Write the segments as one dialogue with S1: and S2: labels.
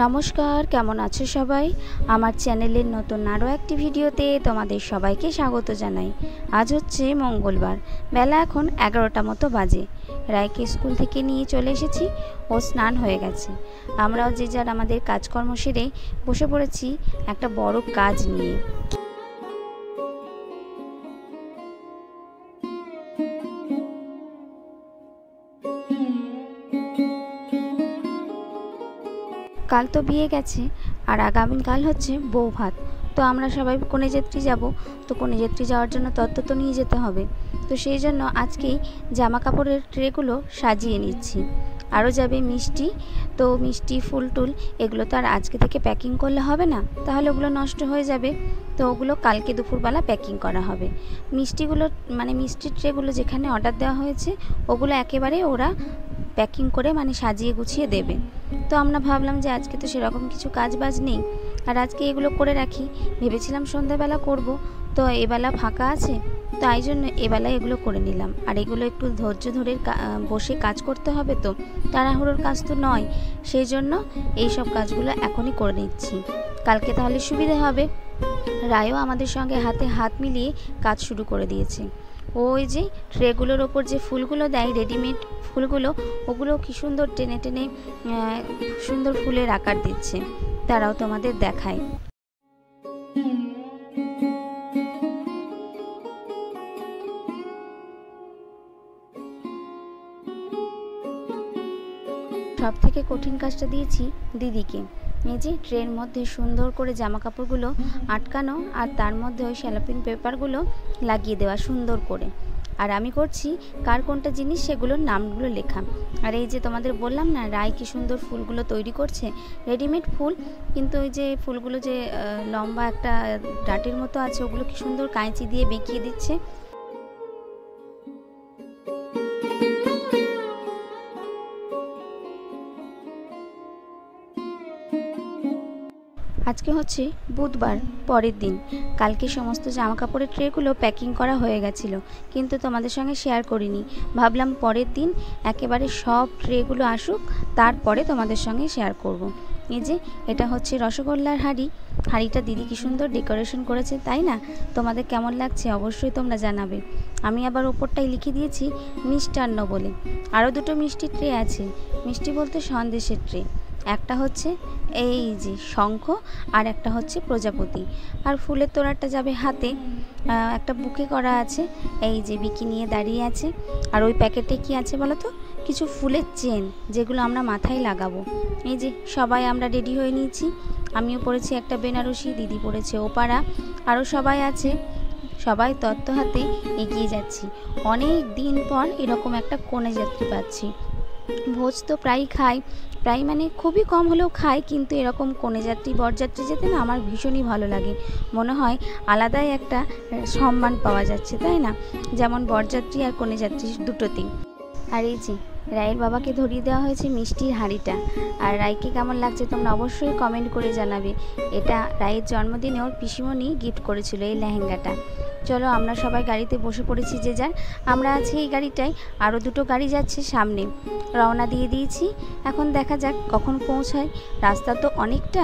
S1: নমস্কার, কেমন আছো সবাই? আমার চ্যানেলের নতুন আরও একটি ভিডিওতে তোমাদের সবাইকে স্বাগত জানাই। আজ হচ্ছে মঙ্গলবার, বেলা এখন 11টা মতো বাজে। রায়কে স্কুল থেকে নিয়ে চলে এসেছি, ও স্নান হয়ে গেছে। আমরাও যে যার আমাদের কাজকর্ম সেরে বসে পড়েছি একটা বড় কাজ নিয়ে। কাল তো বিয়ে গেছে, আর আগামীকাল হচ্ছে বউ ভাত। তো আমরা সবাই কনেযাত্রী যাব, তো কনেযাত্রী যাওয়ার জন্য তত্ত্ব তো নিয়ে যেতে হবে। তো সেই জন্য আজকেই জামা কাপড়ের ট্রেগুলো সাজিয়ে নিচ্ছি। আরও যাবে মিষ্টি, তো মিষ্টি ফুল টুল এগুলো তো আর আজকে থেকে প্যাকিং করলে হবে না, তাহলে ওগুলো নষ্ট হয়ে যাবে। তো ওগুলো কালকে দুপুরবেলা প্যাকিং করা হবে। মিষ্টিগুলো মানে মিষ্টির ট্রেগুলো যেখানে অর্ডার দেওয়া হয়েছে ওগুলো একেবারে ওরা প্যাকিং করে সাজিয়ে গুছিয়ে দেবে। তো আমরা ভাবলাম যে আজকে তো সেরকম কিছু কাজ বাজ নেই, আর আজকে এগুলো করে রাখি। ভেবেছিলাম সন্ধ্যাবেলা করব, তো এবেলা ফাঁকা আছে, তাই জন্য এবেলায় এগুলো করে নিলাম। আর এগুলো একটু ধৈর্য ধরে বসে কাজ করতে হবে, তো তাড়াহুড়োর কাজ তো নয়। সেই জন্য এই সব কাজগুলো এখনই করে নিচ্ছি, কালকে তাহলে সুবিধে হবে। রায়ও আমাদের সঙ্গে হাতে হাত মিলিয়ে কাজ শুরু করে দিয়েছে। ওই যে ট্রেগুলোর ওপর যে ফুলগুলো দেয়, রেডিমেড ফুলগুলো, ওগুলো কি সুন্দর টেনে টেনে সুন্দর ফুলের আকার দিচ্ছে। তারাও তোমাদের দেখায়। সব থেকে কঠিন কাজটা দিয়েছি দিদিকে। এই যে ট্রের মধ্যে সুন্দর করে জামা কাপড়গুলো আটকানো, আর তার মধ্যে ওই শ্যালোপিন পেপারগুলো লাগিয়ে দেওয়া সুন্দর করে। আর আমি করছি কার কোনটা জিনিস সেগুলোর নামগুলো লেখা। আর এই যে তোমাদের বললাম না, রায় কি সুন্দর ফুলগুলো তৈরি করছে, রেডিমেড ফুল, কিন্তু ওই যে ফুলগুলো যে লম্বা একটা ডাটির মতো আছে, ওগুলো কি সুন্দর কাঁচি দিয়ে বেঁকিয়ে দিচ্ছে। আজকে হচ্ছে বুধবার, পরের দিন। কালকে সমস্ত জামা কাপড়ের ট্রেগুলো প্যাকিং করা হয়ে গেছিলো, কিন্তু তোমাদের সঙ্গে শেয়ার করিনি। ভাবলাম পরের দিন একেবারে সব ট্রেগুলো আসুক, তারপরে তোমাদের সঙ্গে শেয়ার করব। এই যে এটা হচ্ছে রসগোল্লার হাঁড়িটা দিদি কি সুন্দর ডেকোরেশন করেছে, তাই না? তোমাদের কেমন লাগছে অবশ্যই তোমরা জানাবে। আমি আবার ওপরটাই লিখে দিয়েছি মিষ্টান্ন বলে। আরও দুটো মিষ্টির ট্রে আছে, মিষ্টি বলতে সন্দেশের ট্রে। একটা হচ্ছে এই যে শঙ্খ, আর একটা হচ্ছে প্রজাপতি। আর ফুলের তোড়াটা যাবে হাতে। একটা বুকে করা আছে, এই যে বিকি নিয়ে দাঁড়িয়ে আছে। আর ওই প্যাকেটে কি আছে বলো তো? কিছু ফুলের চেন, যেগুলো আমরা মাথায় লাগাবো। এই যে সবাই আমরা রেডি হয়ে নিয়েছি। আমিও পরেছি একটা বেনারসি, দিদি পরেছে ওপারা, আরও সবাই আছে। সবাই তত্ত্ব হাতে এগিয়ে যাচ্ছি। অনেক দিন পর এরকম একটা কনেযাত্রী পাচ্ছি। ভোজ তো প্রায় খাই, প্রায় খুবই কম হলেও খাই, কিন্তু এরকম কনেযাত্রী বরযাত্রী যেতে না আমার ভীষণই ভালো লাগে। মনে হয় আলাদাই একটা সম্মান পাওয়া যাচ্ছে, তাই না? যেমন বরযাত্রী আর কনেযাত্রী দুটোতেই। আর এই যে রায়ের বাবাকে ধরিয়ে দেওয়া হয়েছে মিষ্টির হাঁড়িটা। আর রায়কে কেমন লাগছে তোমরা অবশ্যই কমেন্ট করে জানাবে। এটা রায়ের জন্মদিনে ওর পিসিমণি গিফট করেছিল এই লেহেঙ্গাটা। চলো আমরা সবাই গাড়িতে বসে পড়েছি যে যার। আমরা আছি এই গাড়িটায়, আরও দুটো গাড়ি যাচ্ছে সামনে। রওনা দিয়ে দিয়েছি, এখন দেখা যাক কখন পৌঁছায়। রাস্তা তো অনেকটা।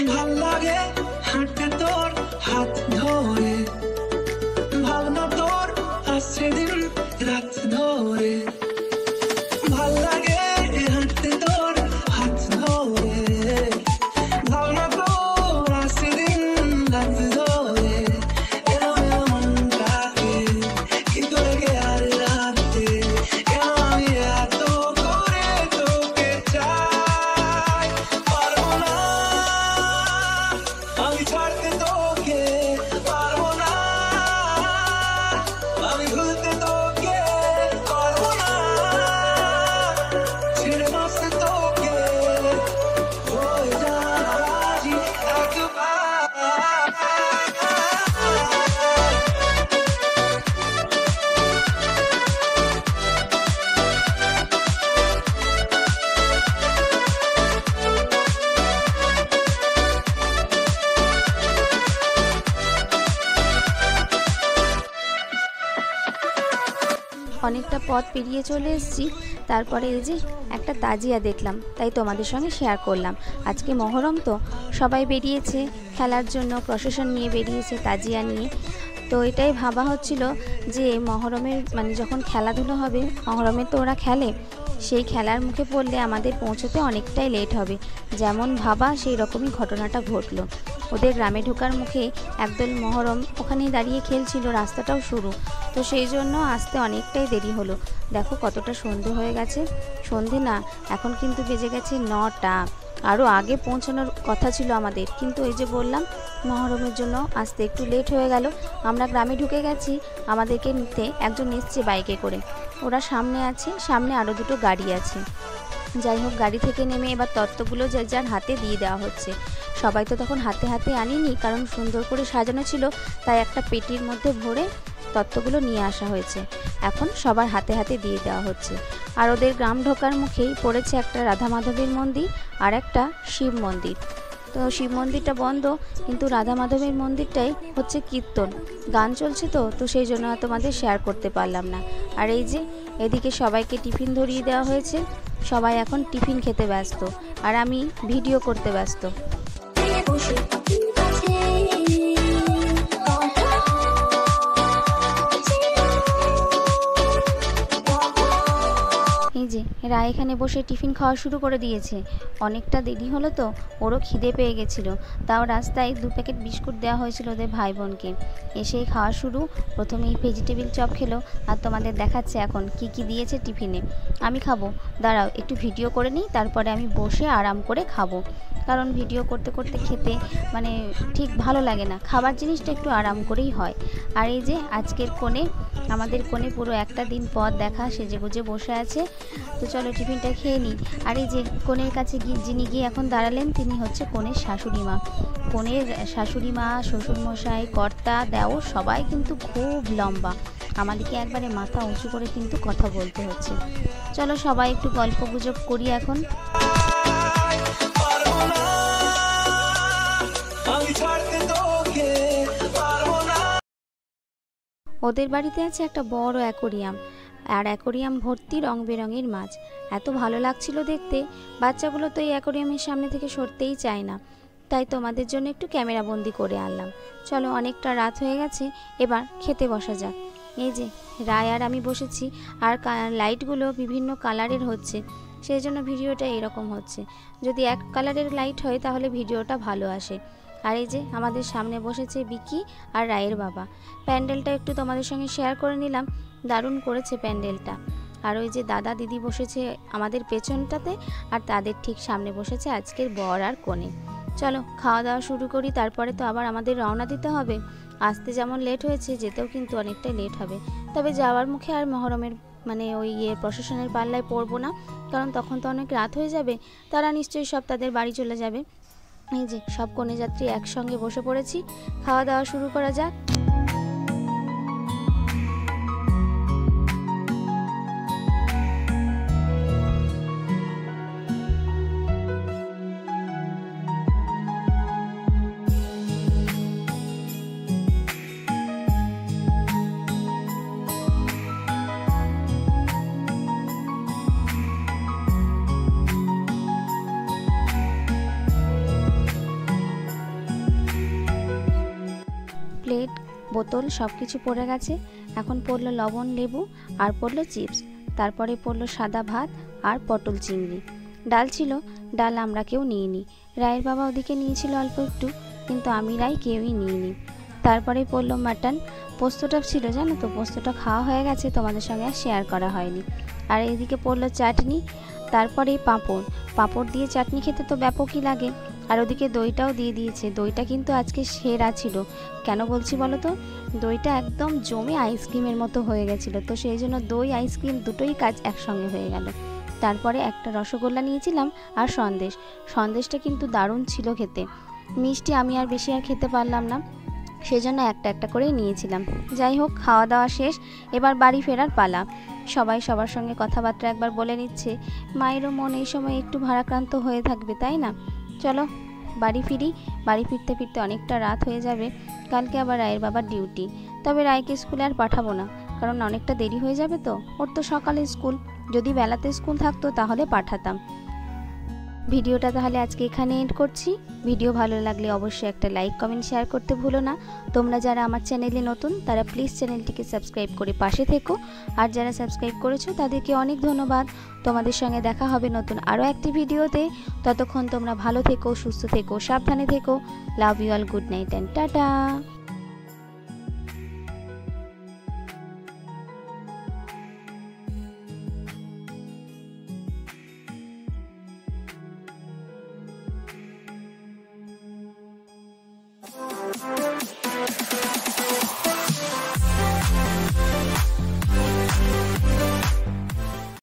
S1: ভাল লাগে হাঁটতে তোর হাত ধরে, ভাবনা তোর আসছে দিন রাত ধরে। অনেকটা পথ পেরিয়ে চলে এসেছি। তারপরে এই যে একটা তাজিয়া দেখলাম, তাই তোমাদের সঙ্গে শেয়ার করলাম। আজকে মহরম তো সবাই বেরিয়েছে খেলার জন্য, প্রসেশন নিয়ে বেরিয়েছে তাজিয়া নিয়ে। তো এটাই ভাবা হচ্ছিল যে মহরমের মানে যখন খেলাধুলো হবে, মহরমে তো ওরা খেলে, সেই খেলার মুখে পড়লে আমাদের পৌঁছতে অনেকটাই লেট হবে। যেমন ভাবা সেই রকমই ঘটনাটা ঘটলো। ওদের গ্রামে ঢোকার মুখে একদল মহরম ওখানেই দাঁড়িয়ে খেলছিল, রাস্তাটাও শুরু, তো সেই জন্য আসতে অনেকটাই দেরি হলো। দেখো কতটা সন্ধে হয়ে গেছে। সন্ধে না, এখন কিন্তু বেজে গেছে 9টা। আরও আগে পৌঁছানোর কথা ছিল আমাদের, কিন্তু এই যে বললাম মহরমের জন্য আসতে একটু লেট হয়ে গেল। আমরা গ্রামে ঢুকে গেছি, আমাদেরকে নিতে একজন এসছে বাইকে করে। ওরা সামনে আছে, সামনে আরও দুটো গাড়ি আছে। যাই হোক, গাড়ি থেকে নেমে এবার তত্ত্বগুলো যার যার হাতে দিয়ে দেওয়া হচ্ছে। সবাই তো তখন হাতে হাতে আনিনি, কারণ সুন্দর করে সাজানো ছিল, তাই একটা পেটির মধ্যে ভরে তত্ত্বগুলো নিয়ে আসা হয়েছে। এখন সবার হাতে হাতে দিয়ে দেওয়া হচ্ছে। আর ওদের গ্রাম ঢোকার মুখেই পড়েছে একটা রাধা মাধবের মন্দির আর একটা শিব মন্দির। তো শিব মন্দিরটা বন্ধ, কিন্তু রাধা মাধবের মন্দিরটাই হচ্ছে কীর্তন গান চলছে, তো সেই জন্য তোমাদের শেয়ার করতে পারলাম না। আর এই যে এদিকে সবাইকে টিফিন ধরিয়ে দেওয়া হয়েছে, সবাই এখন টিফিন খেতে ব্যস্ত আর আমি ভিডিও করতে ব্যস্ত। এই যে রায় এখানে বসে টিফিন খাওয়া শুরু করে দিয়েছে। অনেকটা দেরি হলো তো, ওরও খিদে পেয়ে গেছিলো, তাও রাস্তায় 2 প্যাকেট বিস্কুট দেওয়া হয়েছিল ওদের ভাই বোনকে। এসেই খাওয়া শুরু। প্রথমেই ভেজিটেবিল চপ খেলো, আর তোমাদের দেখাচ্ছে এখন কি কি দিয়েছে টিফিনে। আমি খাবো, দাঁড়াও একটু ভিডিও করে নিই, তারপরে আমি বসে আরাম করে খাবো, কারণ ভিডিও করতে করতে খেতে মানে ঠিক ভালো লাগে না, খাবার জিনিসটা একটু আরাম করেই হয়। আর এই যে আজকের কোণে, আমাদের কোণে পুরো একটা দিন পর দেখা সেজে গুজে বসে আছে। তো চলো টিফিনটা খেয়ে নিই। আর এই যে কোণের কাছে যিনি গিয়ে এখন দাঁড়ালেন, তিনি হচ্ছে কোণের শাশুড়ি মা। কোণের শাশুড়ি মা, শ্বশুরমশাই, কর্তা, দেওর সবাই কিন্তু খুব লম্বা, আমাদেরকে একবারে মাথা উঁচু করে কিন্তু কথা বলতে হচ্ছে। চলো সবাই একটু গল্প গুজব করি এখন। ওদের বাড়িতে আছে একটা বড় অ্যাকোরিয়াম, আর অ্যাকোরিয়াম ভর্তি রং বেরঙের মাছ। এত ভালো লাগছিল দেখতে, বাচ্চাগুলো তো এই অ্যাকোরিয়ামের সামনে থেকে সরতেই চায় না, তাই তোমাদের জন্য একটু ক্যামেরা বন্দি করে আনলাম। চলো অনেকটা রাত হয়ে গেছে, এবার খেতে বসা যাক। এই যে রায় আর আমি বসেছি, আর লাইটগুলো বিভিন্ন কালারের হচ্ছে, সেই জন্য ভিডিওটা এরকম হচ্ছে। যদি এক কালারের লাইট হয় তাহলে ভিডিওটা ভালো আসে। আর এই যে আমাদের সামনে বসেছে বিকি আর রায়ের বাবা। প্যান্ডেলটা একটু তোমাদের সঙ্গে শেয়ার করে নিলাম, দারুণ করেছে প্যান্ডেলটা। আর ওই যে দাদা দিদি বসেছে আমাদের পেছনটাতে, আর তাদের ঠিক সামনে বসেছে আজকের বর আর কনে। চলো খাওয়া দাওয়া শুরু করি, তারপরে তো আবার আমাদের রওনা দিতে হবে। আসতে যেমন লেট হয়েছে, যেতেও কিন্তু অনেকটাই লেট হবে। তবে যাওয়ার মুখে আর মহরমের মানে ওই প্রশাসনের পাল্লায় পড়বো না, কারণ তখন তো অনেক রাত হয়ে যাবে, তারা নিশ্চয়ই সব তাদের বাড়ি চলে যাবে। এই যে সব কনে যাত্রী একসঙ্গে বসে পড়েছি, খাওয়া দাওয়া শুরু করা যাক। প্লেট বোতল সব কিছু পড়ে গেছে। এখন পড়লো লবণ লেবু, আর পড়লো চিপস, তারপরে পড়লো সাদা ভাত আর পটল চিংড়ি। ডাল ছিল, ডাল আমরা কেউ নিইনি। রায়ের বাবা ওদিকে নিয়েছিল অল্প একটু, কিন্তু আমি রায় কেউই নিইনি। তারপরে পড়লো মাটন, পোস্তটা ছিল জানো তো, পোস্তটা খাওয়া হয়ে গেছে, তোমাদের সঙ্গে আর শেয়ার করা হয়নি। আর এদিকে পড়লো চাটনি, তারপরে পাঁপড়। পাঁপড় দিয়ে চাটনি খেতে তো ব্যাপকই লাগে। আর ওদিকে দইটাও দিয়ে দিয়েছে, দইটা কিন্তু আজকে সেরা ছিল। কেন বলছি বলো তো, দইটা একদম জমে আইসক্রিমের মতো হয়ে গেছিলো, তো সেই জন্য দই আইসক্রিম দুটোই কাজ একসঙ্গে হয়ে গেল। তারপরে একটা রসগোল্লা নিয়েছিলাম আর সন্দেশটা কিন্তু দারুণ ছিল খেতে। মিষ্টি আমি আর বেশি আর খেতে পারলাম না, সেজন্য একটা একটা করেই নিয়েছিলাম। যাই হোক, খাওয়া দাওয়া শেষ, এবার বাড়ি ফেরার পালা। সবাই সবার সঙ্গে কথাবার্তা একবার বলে নিচ্ছে। মায়েরও মন এই সময় একটু ভারাক্রান্ত হয়ে থাকবে, তাই না? চলো বাড়ি ফিরি। বাড়ি ফিরতে ফিরতে অনেকটা রাত হয়ে যাবে, কালকে আবার রায়ের বাবার ডিউটি। তবে রায়কে স্কুলে আর পাঠাবো না, কারণ অনেকটা দেরি হয়ে যাবে তো, ওর তো সকালে স্কুল, যদি বেলাতে স্কুল থাকতো তাহলে পাঠাতাম। ভিডিওটা তাহলে আজকে এখানে এন্ড করছি। ভিডিও ভালো লাগলে অবশ্যই একটা লাইক কমেন্ট শেয়ার করতে ভুলো না। তোমরা যারা আমার চ্যানেলে নতুন তারা প্লিজ চ্যানেলটিকে সাবস্ক্রাইব করে পাশে থেকো, আর যারা সাবস্ক্রাইব করেছো তাদেরকে অনেক ধন্যবাদ। তোমাদের সঙ্গে দেখা হবে নতুন আরও একটি ভিডিওতে। ততক্ষণ তোমরা ভালো থেকো, সুস্থ থেকো, সাবধানে থেকো। Love you all, good night and tata.